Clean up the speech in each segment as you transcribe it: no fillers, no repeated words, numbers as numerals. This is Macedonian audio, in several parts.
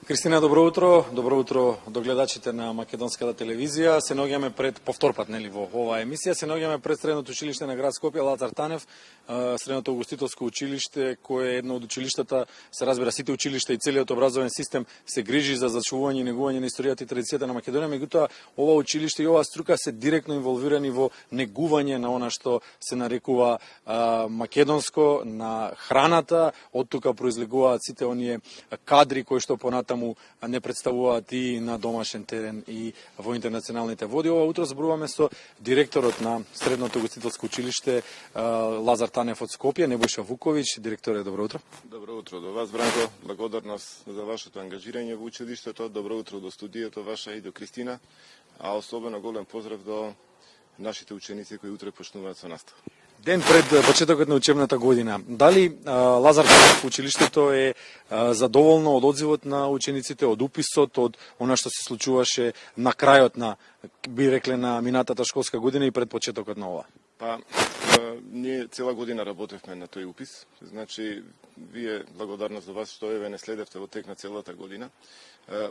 Кристина, добро утро до гледачите на македонската телевизија. Се наоѓаме пред повторпат во оваа емисија. Се наоѓаме пред Средното училиште на град Скопје Лазар Танев, Средното аугустителско училиште, кое е едно од училиштата, се разбира сите училишта и целиот образовен систем се грижи за зачувување и негување на историјата и традицијата на Македонија, меѓутоа ова училиште и оваа струка се директно инволвирани во негување на она што се нарекува македонско, на храната. Од тука произлегуваат сите оние кадри кои што понатаму не представуваат и на домашен терен и во интернационалните води. Ова утро зборуваме со директорот на Средното гостителско училиште Лазар Танев од Скопје, Небојша Вуковиќ. Директоре, добро утро. Добро утро до вас, Бранко. Благодарност за вашето ангажирање во училиштето. Добро утро до студијето ваша и до Кристина. А особено голем поздрав до нашите ученици кои утре почнуваат со настава. Ден пред почетокот на учебната година, дали Лазар Танев училиштето е задоволно од одзивот на учениците, од уписот, од она што се случуваше на крајот на, би рекле, на минатата школска година и пред почетокот на ова? Па, ние цела година работевме на тој упис. Значи, вие благодарност за вас што еве не следевте во тек на целата година.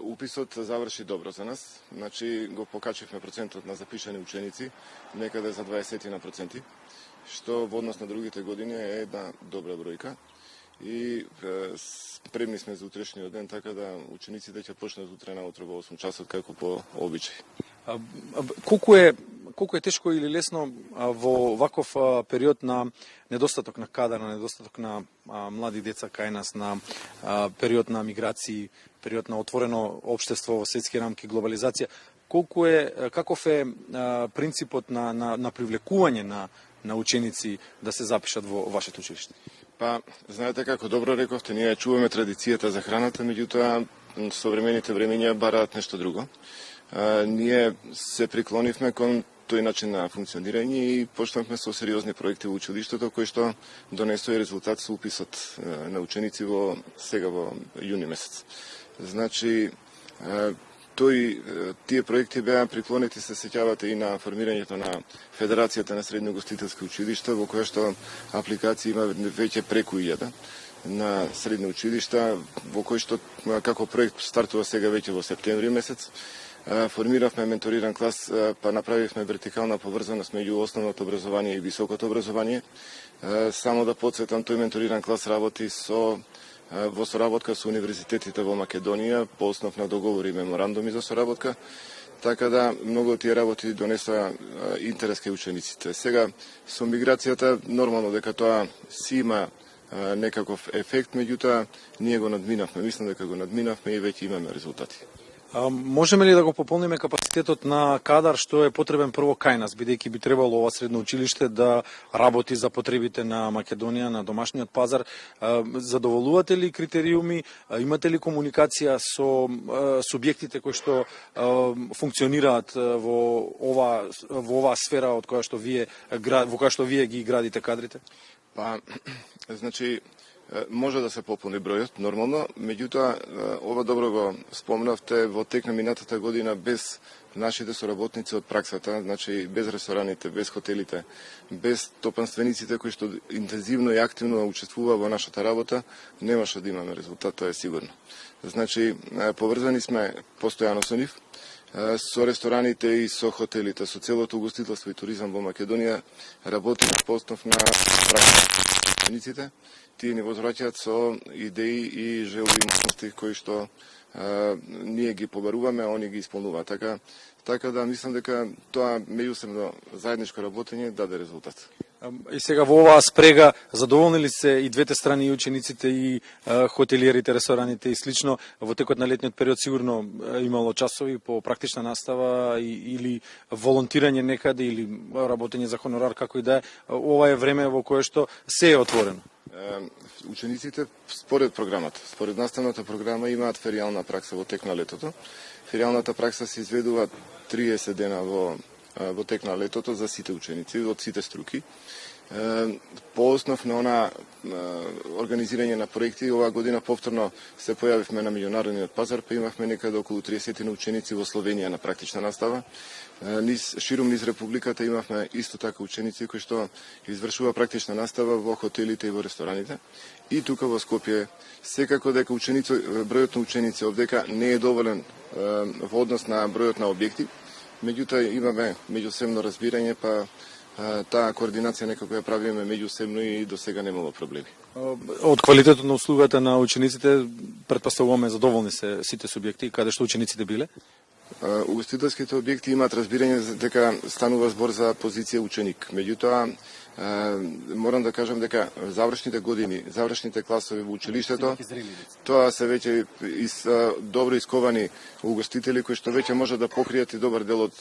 Уписот заврши добро за нас. Значи, го покачивме процентот на запишани ученици некаде за 20%. Што во однос на другите години е една добра бројка и спремни сме за утрешниот ден, така да учениците ќе почнат утре наутро во 8 часот како по обичај. Колку е тешко или лесно во ваков период на недостаток на кадар, на недостаток на млади деца кај нас, на период на миграции, период на отворено општество во светски рамки, глобализација, каков е принципот на привлекување на ученици да се запишат во вашето училиште? Па, знаете како добро рековте, ние чуваме традицијата за храната, меѓутоа современите времења бараат нешто друго. Ние се приклонивме кон тој начин на функционирање и почнавме со сериозни проекти во училиштето кои што донесоа резултат со уписот на ученици сега во јуни месец. Значи, тие проекти беа приклонети, се сеќавате, и на формирањето на Федерацијата на средно-гостителски училишта, во која што апликации има веќе преку 1000 на средни училишта, во кој што како проект стартува сега веќе во септември месец. Формиравме менториран клас, па направивме вертикална поврзаност меѓу основното образование и високото образование. Само да потсетам, тој менториран клас работи во соработка со универзитетите во Македонија, по основ на договори и меморандуми за соработка, така да многу од тие работи донесоа интерес кај учениците. Сега, со миграцијата, нормално дека тоа си има некаков ефект, меѓутоа ние го надминавме. Мислам дека го надминавме и веќе имаме резултати. Можеме ли да го пополниме капацитетот на кадар што е потребен прво кај нас, бидејќи би требало ова средно училиште да работи за потребите на Македонија, на домашниот пазар? Задоволувате ли критериуми? Имате ли комуникација со субјектите кои што функционираат во оваа сфера од која што вие ги градите кадрите? Па, значи, може да се пополни бројот, нормално, меѓутоа, ова добро го спомнавте, во тек на минатата година без нашите соработници од праксата, значи без рестораните, без хотелите, без топанствениците кои што интензивно и активно учествува во нашата работа, немаше да имаме резултат, тоа е сигурно. Значи, поврзани сме постојано со нив, со рестораните и со хотелите, со целото угостителство и туризам во Македонија, работиме по основ на праксата. Тие ни возвраќаат со идеи и желби и можности кои што ние ги побаруваме, а они ги исполнуваат. Така да мислам дека тоа меѓусебно заедничко работење даде резултат. И сега во оваа спрега задоволни ли се и двете страни, и учениците, и хотелиерите, рестораните и слично? Во текот на летниот период сигурно имало часови по практична настава или волонтирање некаде или работење за хонорар, како и да е. Ова е време во кое што се е отворено. Учениците според програмата, според наставната програма имаат феријална пракса во тек на летото. Феријалната пракса се изведува 30 дена во тек на летото за сите ученици од сите струки. По основ на она организирање на проекти, оваа година повторно се појавивме на меѓународниот пазар, па имавме некаде околу 30 ученици во Словенија на практична настава. Ширум низ Републиката имавме исто така ученици кои што извршува практична настава во хотелите и во рестораните. и тука во Скопје. Секако дека бројот на ученици овдека не е доволен во однос на бројот на објекти, меѓутоа имаме меѓусебно разбирање, па таа координација некако ја правиме меѓусебно и до сега немало проблеми. Од квалитетот на услугата на учениците, претпоставуваме задоволни се сите субјекти, каде што учениците биле? Угостителските објекти имаат разбирање дека станува збор за позиција ученик. Меѓутоа, морам да кажам дека завршните години, завршните класови во училиштето, тоа се веќе добро исковани угостители кои што веќе може да покријат и добар дел од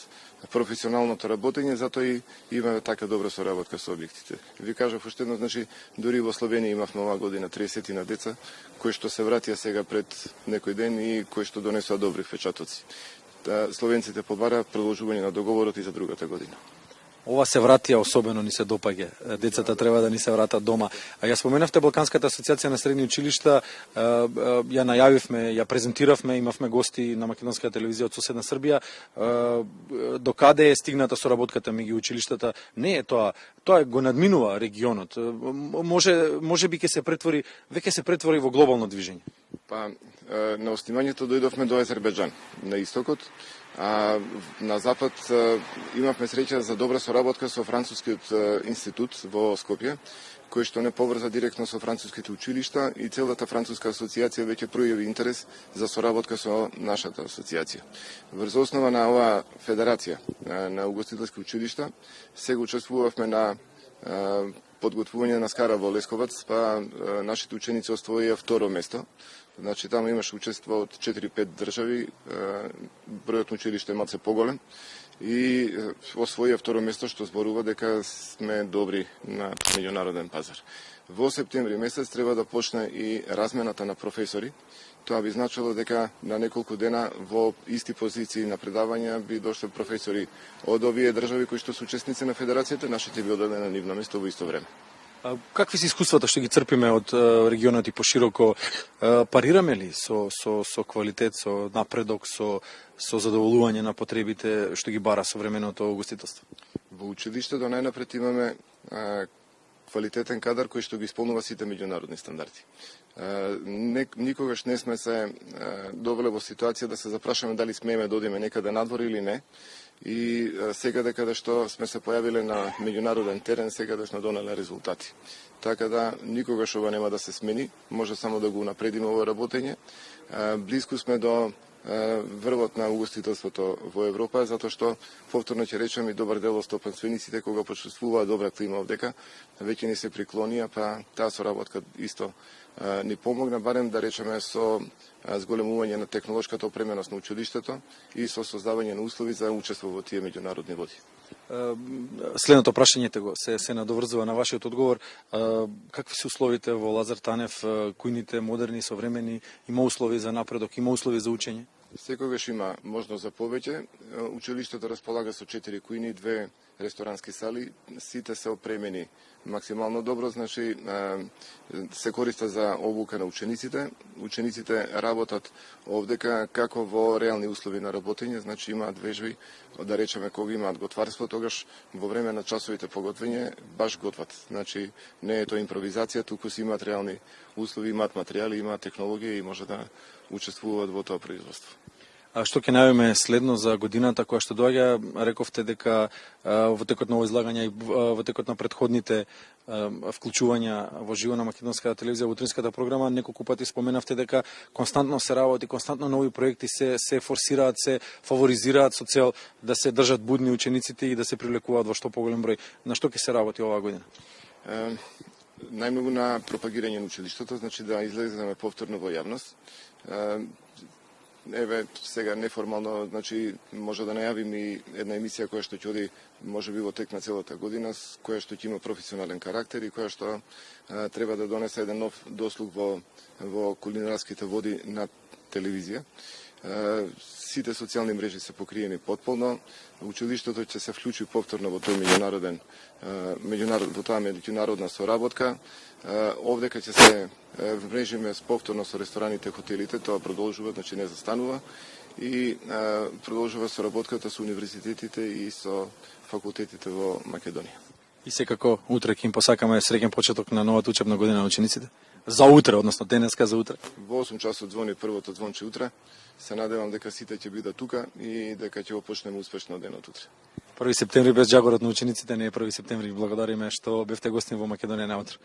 професионалното работење, затоа и имаме така добра соработка со објектите. Ви кажав уште едно, значи, дури во Словенија имавме оваа година 30 на деца кои што се вратија сега пред некој ден и кои што донесоа добри впечатоци. Словенците побараат продолжување на договорот и за другата година. Ова се вратија особено ни се допаѓа. Децата треба да ни се вратат дома. А ја споменавте Балканската асоциација на средни училишта, ја најавивме, ја презентиравме, имавме гости на Македонската телевизија од соседна Србија. До каде е стигната соработката меѓу училиштата? Не е тоа го надминува регионот. Може би ќе се претвори, веќе се претвори во глобално движење. Па на оснимањето дојдовме до Азербејџан на истокот, а на запад имавме среќа за добра соработка со францускиот институт во Скопје, кој што не поврза директно со француските училишта и целата француска асоциација веќе пројави интерес за соработка со нашата асоциација. Врз основа на оваа федерација на угостителски училишта сега учествувавме на подготвување на скара во Лесковац, па нашите ученици освоија второ место. Значи, таму имаше учество од 4-5 држави, бројот на училиште е малце поголем и освоија второ место, што зборува дека сме добри на меѓународен пазар. Во септември месец треба да почне и размената на професори. Тоа би значило дека на неколку дена во исти позиции на предавања би дошле професори од овие држави кои што се учесници на федерацијата, нашите би оделе на нивно место во исто време. Какви се искуствата што ги црпиме од регионот и пошироко? Парираме ли со квалитет, со напредок, со задоволување на потребите што ги бара современото угостителство? Во училиштето најнапред имаме квалитетен кадар кој што ги исполнува сите меѓународни стандарди. Никогаш не сме се довеле во ситуација да се запрашаме дали смееме да одиме некаде надвор или не. И сега каде што сме се појавиле на меѓународен терен, сега сме донеле резултати. Така да никогаш ова нема да се смени, може само да го напредиме ово работење. Близко сме до врвот на угостителството во Европа, затоа што повторно ќе речем и добар дел од стопанствениците кога почувствуваат добра клима овдека, веќе ни се приклонија, па таа соработка исто ни помогна, барем да речеме со зголемување на технолошката опременост на училиштето и со создавање на услови за учество во тие меѓународни води. Следното прашање се надоврзува на вашиот одговор. Какви се условите во Лазар Танев, кујните, модерни, современи, има услови за напредок, има услови за учење? Секогаш има можност за повеќе. Училиштето располага со 4 кујни, 2 ресторански сали, сите се опремени максимално добро, значи се користа за обука на учениците. Учениците работат овдека како во реални услови на работење, значи имаат вежби, да речеме кога имаат готварство, тогаш во време на часовите по готвење баш готват. Значи не е тоа импровизација, туку си имаат реални услови, имаат материјали, имаат технологија и може да учествуваат во тоа производство. А што ќе најавиме следно за годината која што доаѓа? Рековте дека во текот на ово излагање и во текот на претходните вклучувања во живо на Македонската телевизија во утринската програма, неколку пати споменавте дека константно се работи, константно нови проекти се форсираат, се фаворизираат со цел да се држат будни учениците и да се привлекуваат во што поголем број. На што ќе се работи оваа година? Најмногу на пропагирање на училиштето, значи да излеземе повторно во јавност. Еве, сега неформално, значи, може да најавим и една емисија која што ќе оди, може би во тек на целата година, која што ќе има професионален карактер и која што треба да донесе еден нов дослуг во кулинарските води на телевизија. Сите социјални мрежи се покриени потполно. Училиштето ќе се вклучи повторно во тој меѓународна соработка. Овдека ќе се мрежиме повторно со рестораните, хотелите, тоа продолжува, значи не застанува и продолжува соработката со универзитетите и со факултетите во Македонија. И секако утре ќе им посакаме среќен почеток на новата учебна година на учениците. За утре, односно денеска за утре. Во 8 часот звони првото звонче утре. Се надевам дека сите ќе бидат тука и дека ќе го почнеме успешно денот утре. 1 септември без джагорот на учениците не е 1 септември. Благодариме што бевте гостин во Македонија наутро.